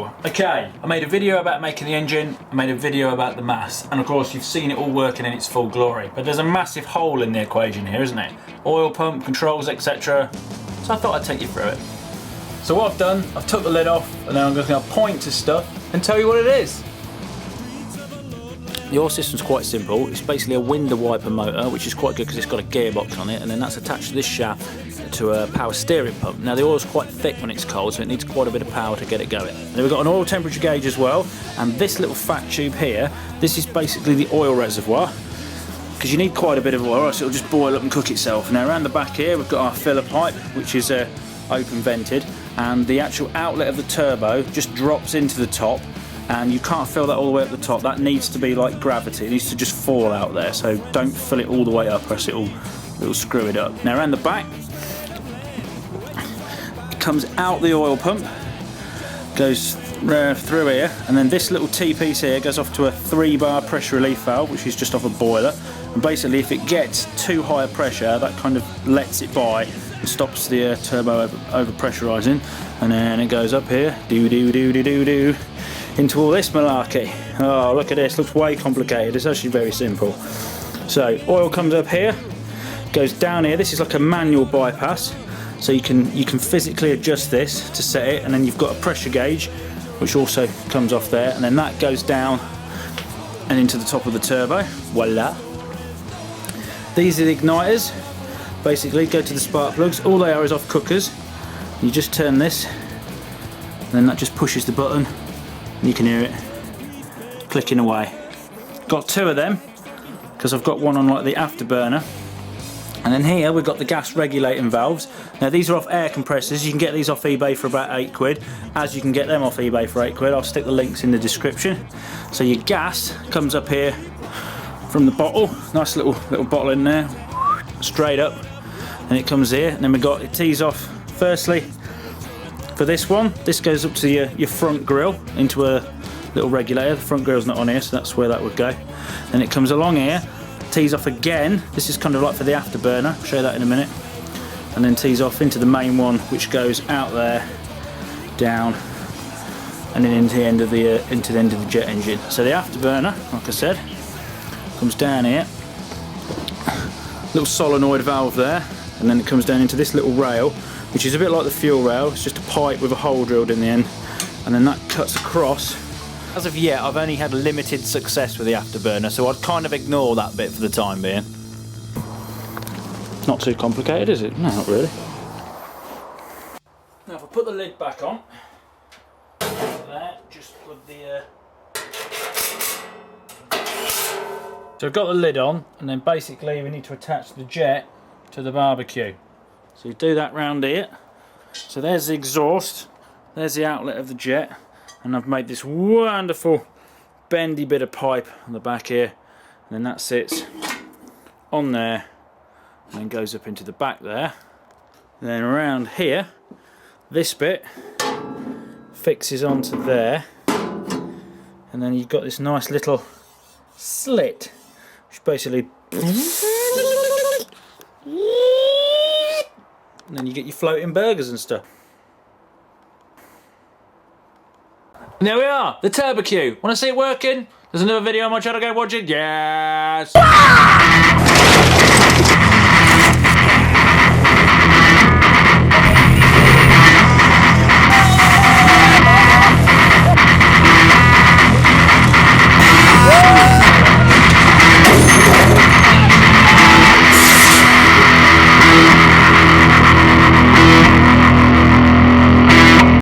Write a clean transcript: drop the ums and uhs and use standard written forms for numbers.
So, okay, I made a video about making the engine, I made a video about the mass, and of course you've seen it all working in its full glory. But there's a massive hole in the equation here, isn't it? Oil pump, controls, etc. So I thought I'd take you through it. So what I've done, I've took the lid off, and then I'm just going to point to stuff and tell you what it is. The oil system's quite simple. It's basically a window wiper motor, which is quite good because it's got a gearbox on it, and then that's attached to this shaft to a power steering pump. Now the oil's quite thick when it's cold, so it needs quite a bit of power to get it going. And then we've got an oil temperature gauge as well, and this little fat tube here, this is basically the oil reservoir, because you need quite a bit of oil, or else it'll just boil up and cook itself. Now around the back here we've got our filler pipe, which is open vented, and the actual outlet of the turbo just drops into the top, and you can't fill that all the way up the top. That needs to be like gravity, it needs to just fall out there, so don't fill it all the way up or else it'll screw it up. Now around the back, it comes out the oil pump, goes through here, and then this little T-piece here goes off to a 3-bar pressure relief valve, which is just off a boiler, and basically if it gets too high a pressure, that kind of lets it by and stops the turbo over pressurising, and then it goes up here, do into all this malarkey. Oh, look at this, looks way complicated. It's actually very simple. So oil comes up here, goes down here. This is like a manual bypass, so you can physically adjust this to set it, and then you've got a pressure gauge which also comes off there, and then that goes down and into the top of the turbo. Voila. These are the ignitors. Basically go to the spark plugs. All they are is off cookers. You just turn this, and then that just pushes the button. You can hear it clicking away. Got 2 of them because I've got one on like the afterburner, and then here we've got the gas regulating valves. Now these are off air compressors. You can get these off eBay for about 8 quid, as you can get them off eBay for 8 quid. I'll stick the links in the description. So your gas comes up here from the bottle, nice little bottle in there, straight up, and it comes here, and then it tees off firstly. For this one, this goes up to your front grille into a little regulator. The front grille's not on here, so that's where that would go. Then it comes along here, tees off again. This is kind of like for the afterburner. I'll show you that in a minute. And then tees off into the main one, which goes out there, down, and then into the end of the jet engine. So the afterburner, like I said, comes down here. Little solenoid valve there, and then it comes down into this little rail, which is a bit like the fuel rail. It's just a pipe with a hole drilled in the end, and then that cuts across. As of yet, I've only had limited success with the afterburner, so I'd kind of ignore that bit for the time being. Not too complicated, is it? No, not really. Now if I put the lid back on, there, just plug the... So I've got the lid on, and then basically we need to attach the jet to the barbecue. So you do that round here. So there's the exhaust, there's the outlet of the jet, and I've made this wonderful bendy bit of pipe on the back here, and then that sits on there and then goes up into the back there. And then around here, this bit fixes onto there, and then you've got this nice little slit, which basically, and then you get your floating burgers and stuff. And there we are, the TurboJet. Want to see it working? There's another video on my channel, go watch it. Yes!